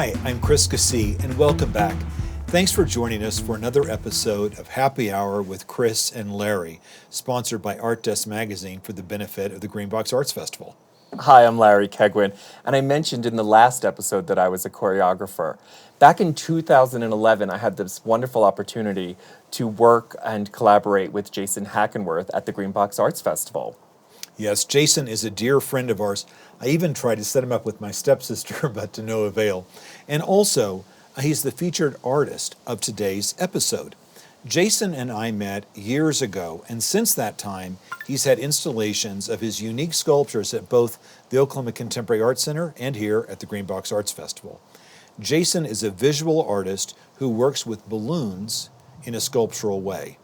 Hi, I'm Chris Keesee, and welcome back. Thanks for joining us for another episode of Happy Hour with Chris and Larry, sponsored by ArtDesk Magazine for the benefit of the Greenbox Arts Festival. Hi, I'm Larry Keigwin, and I mentioned in the last episode that I was a choreographer. Back in 2011, I had this wonderful opportunity to work and collaborate with Jason Hackenwerth at the Greenbox Arts Festival. Yes, Jason is a dear friend of ours. I even tried to set him up with my stepsister, but to no avail. And also, he's the featured artist of today's episode. Jason and I met years ago, and since that time, he's had installations of his unique sculptures at both the Oklahoma Contemporary Art Center and here at the Greenbox Arts Festival. Jason is a visual artist who works with balloons in a sculptural way.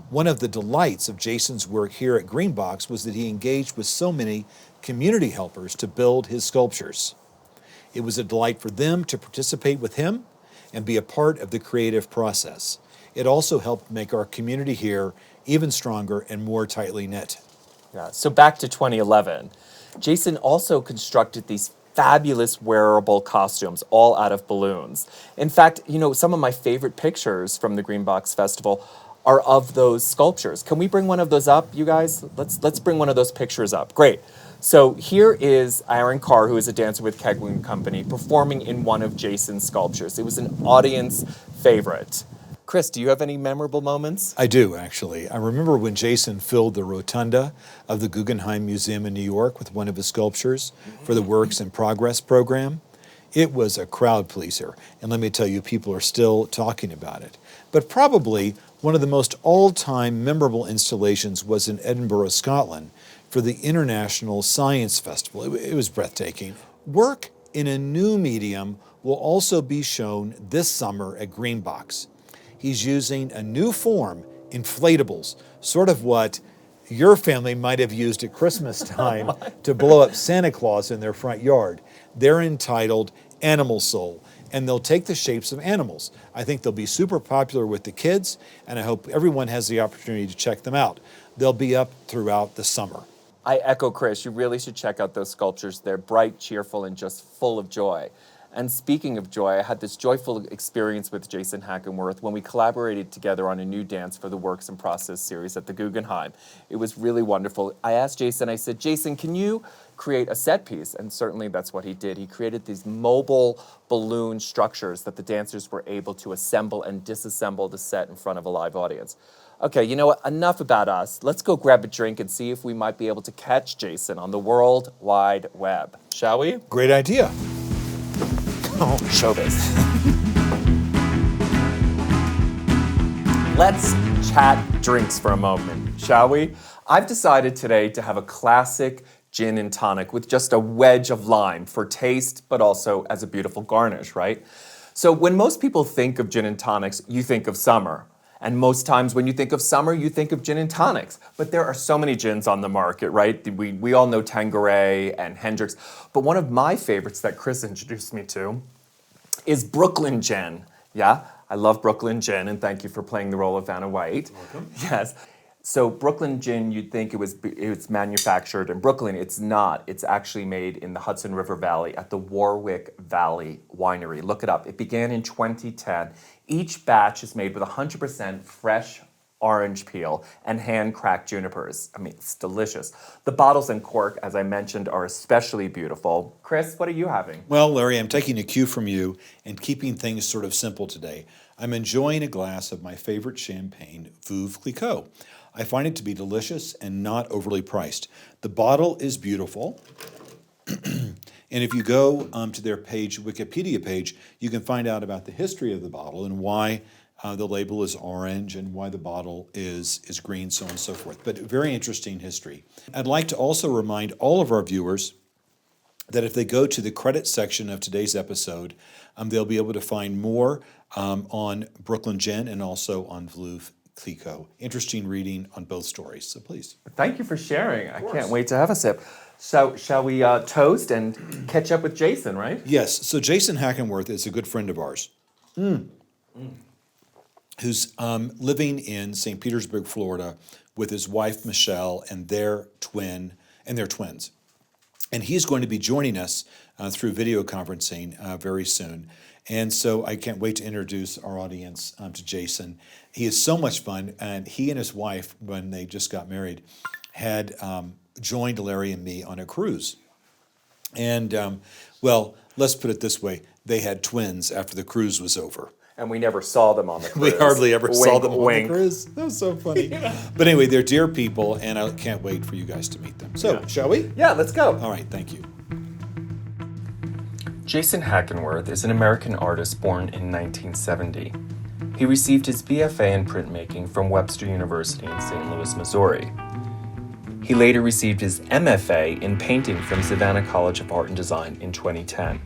One of the delights of Jason's work here at Greenbox was that he engaged with so many community helpers to build his sculptures. It was a delight for them to participate with him and be a part of the creative process. It also helped make our community here even stronger and more tightly knit. Yeah, so back to 2011. Jason also constructed these fabulous wearable costumes, all out of balloons. In fact, some of my favorite pictures from the Greenbox Festival are of those sculptures. Can we bring one of those up, you guys? Let's bring one of those pictures up. Great. So here is Aaron Carr, who is a dancer with Keigwin Company, performing in one of Jason's sculptures. It was an audience favorite. Chris, do you have any memorable moments? I do, actually. I remember when Jason filled the rotunda of the Guggenheim Museum in New York with one of his sculptures for the Works in Progress program. It was a crowd pleaser, and let me tell you, people are still talking about it. But probably one of the most all-time memorable installations was in Edinburgh, Scotland, for the International Science Festival. It was breathtaking. Work in a new medium will also be shown this summer at Greenbox. He's using a new form, inflatables, sort of what your family might have used at Christmas time to blow up Santa Claus in their front yard. They're entitled Animal Soul, and they'll take the shapes of animals. I think they'll be super popular with the kids, and I hope everyone has the opportunity to check them out. They'll be up throughout the summer. I echo Chris. You really should check out those sculptures. They're bright, cheerful, and just full of joy. And speaking of joy, I had this joyful experience with Jason Hackenwerth when we collaborated together on a new dance for the Works in Process series at the Guggenheim. It was really wonderful. I asked Jason, I said, Jason, can you create a set piece? And certainly that's what he did. He created these mobile balloon structures that the dancers were able to assemble and disassemble to set in front of a live audience. Okay, you know what? Enough about us. Let's go grab a drink and see if we might be able to catch Jason on the World Wide Web. Shall we? Great idea. Oh, showbiz. Let's chat drinks for a moment, shall we? I've decided today to have a classic gin and tonic with just a wedge of lime for taste, but also as a beautiful garnish, right? So when most people think of gin and tonics, you think of summer. And most times when you think of summer, you think of gin and tonics. But there are so many gins on the market, right? We all know Tanqueray and Hendrick's. But one of my favorites that Chris introduced me to is Brooklyn Gin. Yeah, I love Brooklyn Gin, and thank you for playing the role of Vanna White. Welcome. Yes. So Brooklyn Gin, you'd think it's manufactured in Brooklyn. It's not. It's actually made in the Hudson River Valley at the Warwick Valley Winery. Look it up. It began in 2010. Each batch is made with 100% fresh orange peel and hand-cracked junipers. I mean, it's delicious. The bottles and cork, as I mentioned, are especially beautiful. Chris, what are you having? Well, Larry, I'm taking a cue from you and keeping things sort of simple today. I'm enjoying a glass of my favorite champagne, Veuve Clicquot. I find it to be delicious and not overly priced. The bottle is beautiful. And if you go to their page, Wikipedia page, you can find out about the history of the bottle and why the label is orange and why the bottle is green, so on and so forth. But very interesting history. I'd like to also remind all of our viewers that if they go to the credits section of today's episode, they'll be able to find more on Brooklyn Gin and also on Veuve Clicquot. Interesting reading on both stories, so please. Thank you for sharing. I can't wait to have a sip. So shall we toast and catch up with Jason, right? Yes, so Jason Hackenwerth is a good friend of ours who's living in St. Petersburg, Florida with his wife, Michelle, and their twins. And he's going to be joining us through video conferencing very soon. And so I can't wait to introduce our audience to Jason. He is so much fun. And he and his wife, when they just got married, had joined Larry and me on a cruise. And, well, let's put it this way. They had twins after the cruise was over. And we never saw them on the cruise. We hardly ever saw them on wink. the cruise. That was so funny. But anyway, they're dear people, and I can't wait for you guys to meet them. So, shall we? Yeah, let's go. All right, thank you. Jason Hackenwerth is an American artist born in 1970. He received his BFA in printmaking from Webster University in St. Louis, Missouri. He later received his MFA in painting from Savannah College of Art and Design in 2010.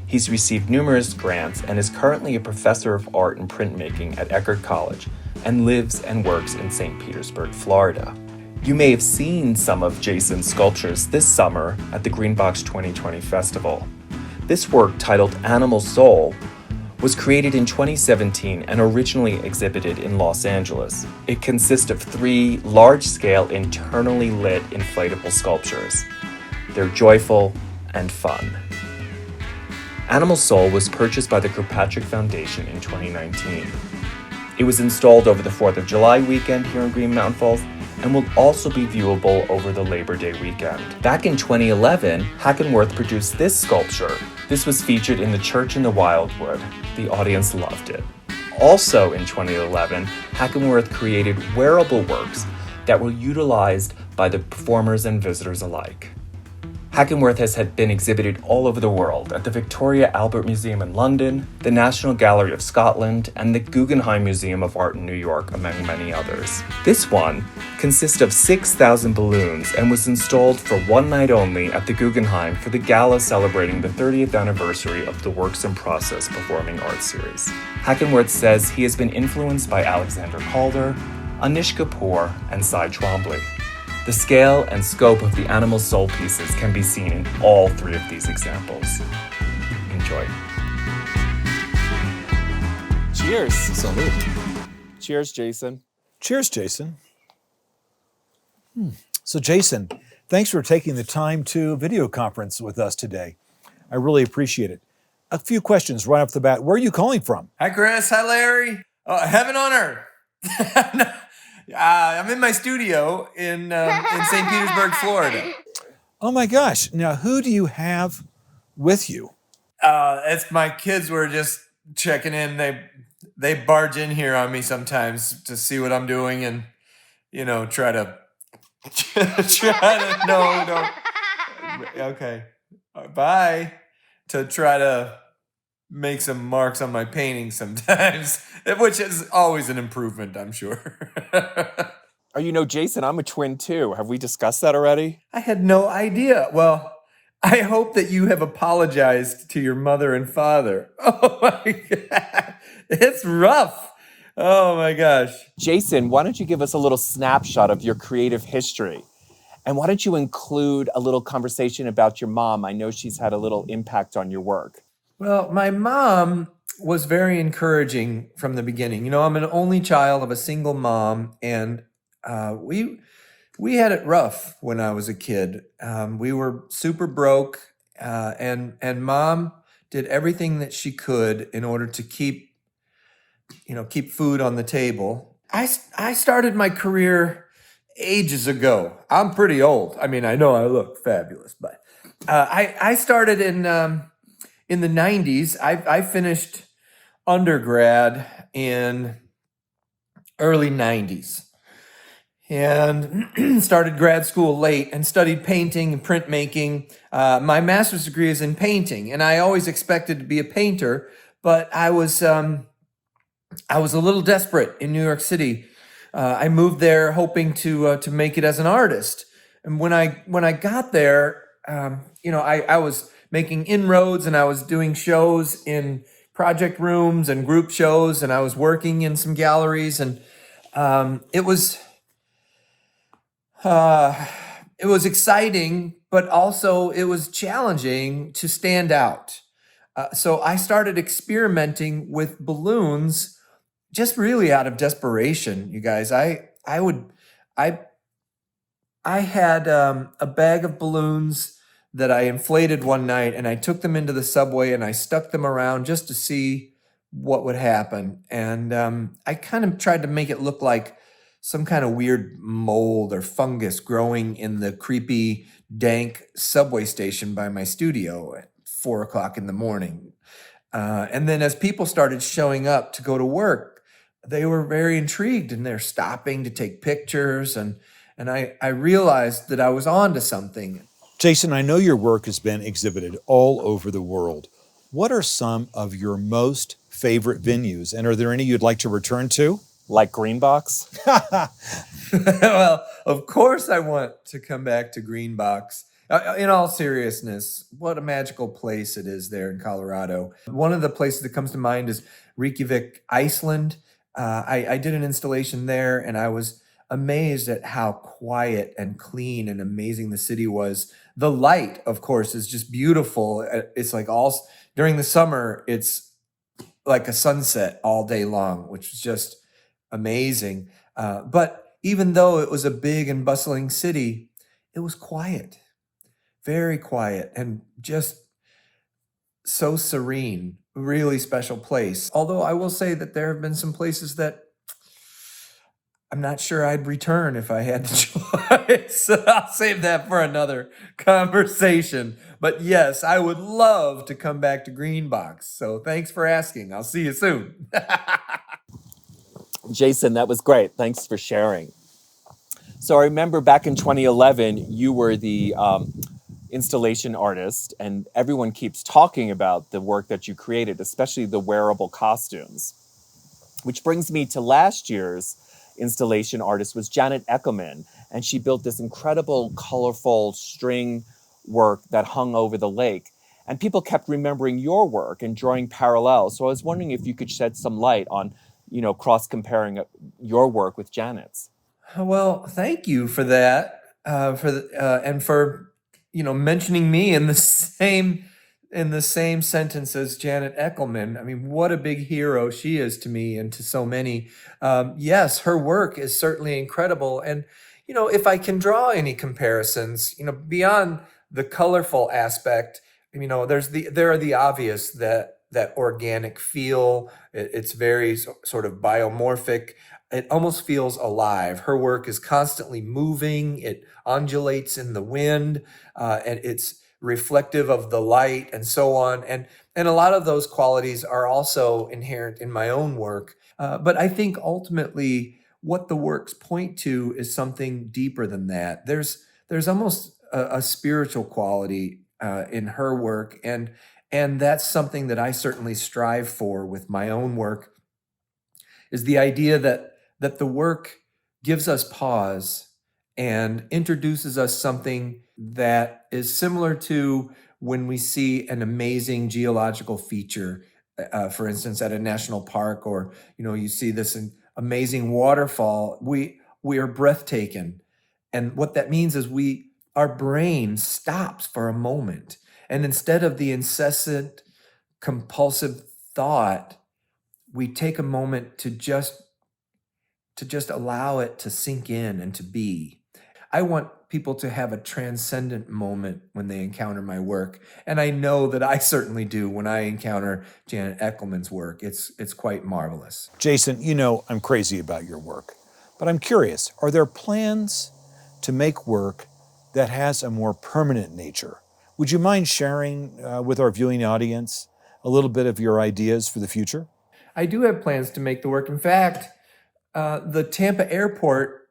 He's received numerous grants and is currently a professor of art and printmaking at Eckerd College and lives and works in St. Petersburg, Florida. You may have seen some of Jason's sculptures this summer at the Greenbox 2020 Festival. This work, titled Animal Soul, was created in 2017 and originally exhibited in Los Angeles. It consists of 3 large-scale, internally lit inflatable sculptures. They're joyful and fun. Animal Soul was purchased by the Kirkpatrick Foundation in 2019. It was installed over the 4th of July weekend here in Green Mountain Falls and will also be viewable over the Labor Day weekend. Back in 2011, Hackenwerth produced this sculpture. This was featured in the church in the Wildwood. The audience loved it. Also in 2011, Hackenwerth created wearable works that were utilized by the performers and visitors alike. Hackenwerth has been exhibited all over the world at the Victoria Albert Museum in London, the National Gallery of Scotland, and the Guggenheim Museum of Art in New York, among many others. This one consists of 6,000 balloons and was installed for one night only at the Guggenheim for the gala celebrating the 30th anniversary of the Works in Process Performing Arts series. Hackenwerth says he has been influenced by Alexander Calder, Anish Kapoor, and Cy Twombly. The scale and scope of the Animal Soul pieces can be seen in all 3 of these examples. Enjoy. Cheers. Salute. Cheers, Jason. Cheers, Jason. So, Jason, thanks for taking the time to video conference with us today. I really appreciate it. A few questions right off the bat. Where are you calling from? Hi, Chris. Hi, Larry. Heaven on earth. I'm in my studio in St. Petersburg, Florida. Oh my gosh. Now, who do you have with you? It's my kids were just checking in. They barge in here on me sometimes to see what I'm doing and, try to no, don't. Okay. Bye. To try to make some marks on my painting sometimes, which is always an improvement, I'm sure. Oh, Jason, I'm a twin too. Have we discussed that already? I had no idea. Well, I hope that you have apologized to your mother and father. Oh my God. It's rough. Oh my gosh. Jason, why don't you give us a little snapshot of your creative history? And why don't you include a little conversation about your mom? I know she's had a little impact on your work. Well, my mom was very encouraging from the beginning. I'm an only child of a single mom, and we had it rough when I was a kid. We were super broke, and mom did everything that she could in order to keep food on the table. I started my career ages ago. I'm pretty old. I mean, I know I look fabulous, but I started in the 90s. I finished undergrad in early 90s and started grad school late and studied painting and printmaking. My master's degree is in painting, and I always expected to be a painter, but I was a little desperate in New York City. I moved there hoping to make it as an artist. And when I got there, I was making inroads, and I was doing shows in project rooms and group shows, and I was working in some galleries, and it was exciting, but also it was challenging to stand out. So I started experimenting with balloons, just really out of desperation, you guys. I had a bag of balloons that I inflated one night, and I took them into the subway and I stuck them around just to see what would happen. And I kind of tried to make it look like some kind of weird mold or fungus growing in the creepy, dank subway station by my studio at 4 o'clock in the morning. And then as people started showing up to go to work, they were very intrigued and they're stopping to take pictures. And I realized that I was onto something. Jason, I know your work has been exhibited all over the world. What are some of your most favorite venues, and are there any you'd like to return to? Like Greenbox? Well, of course I want to come back to Greenbox. In all seriousness, what a magical place it is there in Colorado. One of the places that comes to mind is Reykjavik, Iceland. I did an installation there, and I was amazed at how quiet and clean and amazing the city was. The light, of course, is just beautiful. It's like during the summer, it's like a sunset all day long, which is just amazing. But even though it was a big and bustling city, it was quiet, very quiet, and just so serene. Really special place. Although I will say that there have been some places that I'm not sure I'd return if I had the choice. I'll save that for another conversation. But yes, I would love to come back to Greenbox. So thanks for asking. I'll see you soon. Jason, that was great. Thanks for sharing. So I remember back in 2011, you were the installation artist, and everyone keeps talking about the work that you created, especially the wearable costumes. Which brings me to last year's installation artist was Janet Eckelman, and she built this incredible, colorful string work that hung over the lake. And people kept remembering your work and drawing parallels. So I was wondering if you could shed some light on, cross-comparing your work with Janet's. Well, thank you for that, and for mentioning me in the same sentence as Janet Eckelman. I mean, what a big hero she is to me and to so many. Yes, her work is certainly incredible, and if I can draw any comparisons, beyond the colorful aspect, there are the obvious that organic feel. It's very sort of biomorphic. It almost feels alive. Her work is constantly moving. It undulates in the wind, and it's reflective of the light and so on. And a lot of those qualities are also inherent in my own work. But I think ultimately what the works point to is something deeper than that. There's almost a spiritual quality in her work, and that's something that I certainly strive for with my own work, is the idea that the work gives us pause and introduces us something that is similar to when we see an amazing geological feature, for instance, at a national park, or you see this amazing waterfall. We are breathtaking, and what that means is our brain stops for a moment, and instead of the incessant, compulsive thought, we take a moment to just allow it to sink in and to be. I want people to have a transcendent moment when they encounter my work, and I know that I certainly do when I encounter Janet Eckelman's work. It's quite marvelous. Jason, I'm crazy about your work, but I'm curious, are there plans to make work that has a more permanent nature? Would you mind sharing with our viewing audience a little bit of your ideas for the future? I do have plans to make the work. In fact, the Tampa airport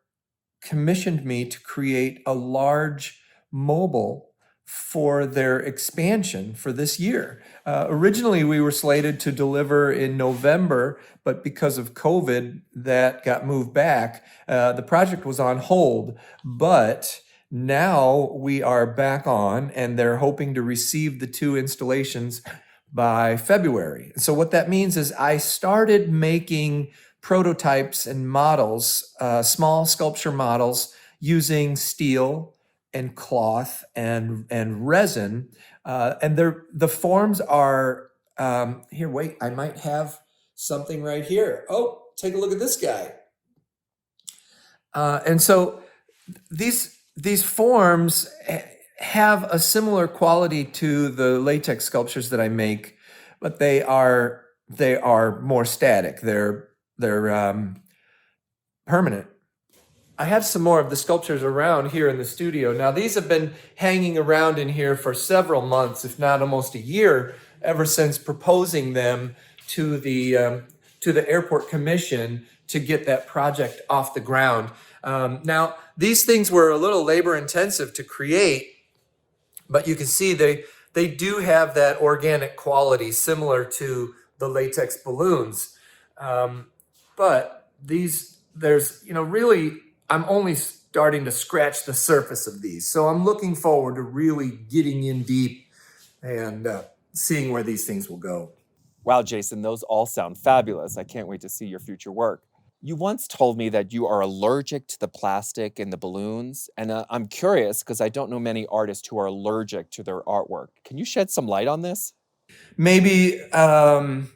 commissioned me to create a large mobile for their expansion for this year. Originally, we were slated to deliver in November, but because of COVID, that got moved back. The project was on hold, but now we are back on, and they're hoping to receive the 2 installations by February. So what that means is I started making prototypes and models, small sculpture models, using steel and cloth and resin, and the forms are here. Wait, I might have something right here. Oh, take a look at this guy. And so these forms have a similar quality to the latex sculptures that I make, but they are more static. They're permanent. I have some more of the sculptures around here in the studio. Now, these have been hanging around in here for several months, if not almost a year, ever since proposing them to the airport commission to get that project off the ground. Now, these things were a little labor intensive to create, but you can see they do have that organic quality similar to the latex balloons. But there's really, I'm only starting to scratch the surface of these. So I'm looking forward to really getting in deep and seeing where these things will go. Wow, Jason, those all sound fabulous. I can't wait to see your future work. You once told me that you are allergic to the plastic and the balloons, and I'm curious because I don't know many artists who are allergic to their artwork. Can you shed some light on this? Maybe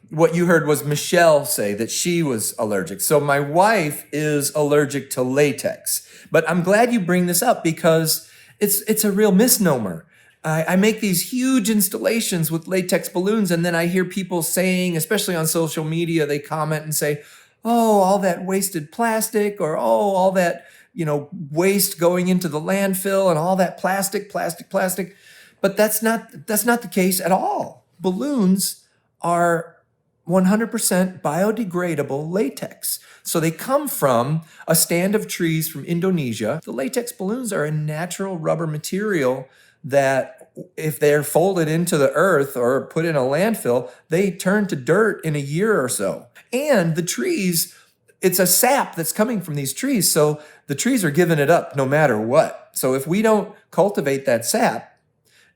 what you heard was Michelle say that she was allergic. So my wife is allergic to latex. But I'm glad you bring this up because it's a real misnomer. I make these huge installations with latex balloons, and then I hear people saying, especially on social media, they comment and say, oh, all that wasted plastic, or oh, all that waste going into the landfill, and all that plastic. But that's not the case at all. Balloons are 100% biodegradable latex. So they come from a stand of trees from Indonesia. The latex balloons are a natural rubber material that if they're folded into the earth or put in a landfill, they turn to dirt in a year or so. And the trees, it's a sap that's coming from these trees. So the trees are giving it up no matter what. So if we don't cultivate that sap,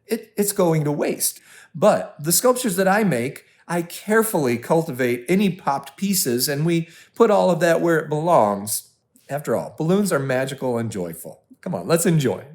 it's going to waste. But the sculptures that I make, I carefully cultivate any popped pieces, and we put all of that where it belongs. After all, balloons are magical and joyful. Come on, let's enjoy.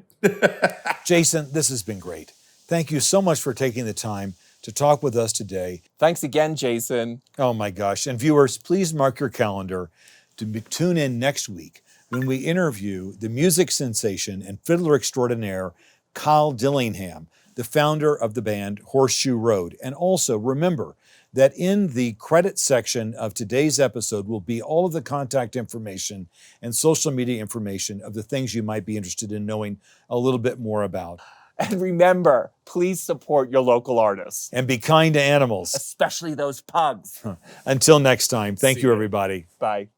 Jason, this has been great. Thank you so much for taking the time to talk with us today. Thanks again, Jason. Oh my gosh. And viewers, please mark your calendar to tune in next week when we interview the music sensation and fiddler extraordinaire, Kyle Dillingham, the founder of the band Horseshoe Road. And also remember that in the credits section of today's episode will be all of the contact information and social media information of the things you might be interested in knowing a little bit more about. And remember, please support your local artists. And be kind to animals. Especially those pugs. Until next time, thank See you, you. everybody. Bye.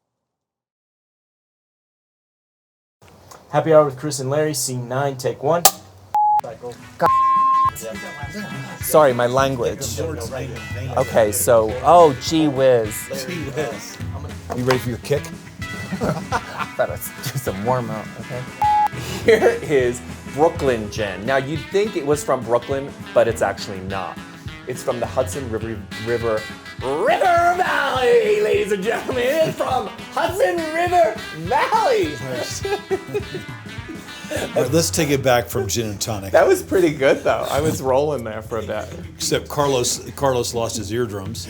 Happy Hour with Chris and Larry, scene 9, take 1. Sorry, my language. Okay, so, gee whiz. You ready for your kick? Better do some warm up, okay? Here is Brooklyn gin. Now, you'd think it was from Brooklyn, but it's actually not. It's from the Hudson River Valley, ladies and gentlemen. It's from Hudson River Valley. All right, let's take it back from gin and tonic. That was pretty good, though. I was rolling there for a bit. Except Carlos lost his eardrums.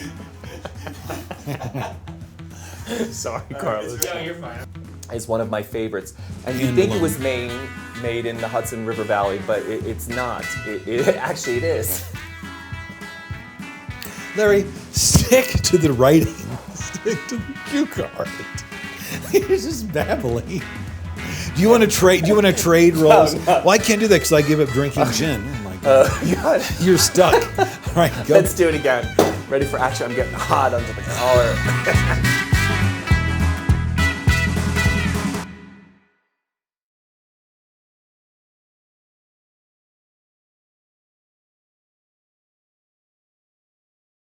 Sorry, Carlos. No, you're fine. It's one of my favorites. And you think it was made in the Hudson River Valley, but it's not. Actually, it is. Larry, stick to the writing. Stick to the cue card. You're just babbling. Do you want to trade? roles? No. Well, I can't do that because I give up drinking gin. Oh my God. You're stuck. All right, go. Let's do it again. Ready for action? I'm getting hot under the collar.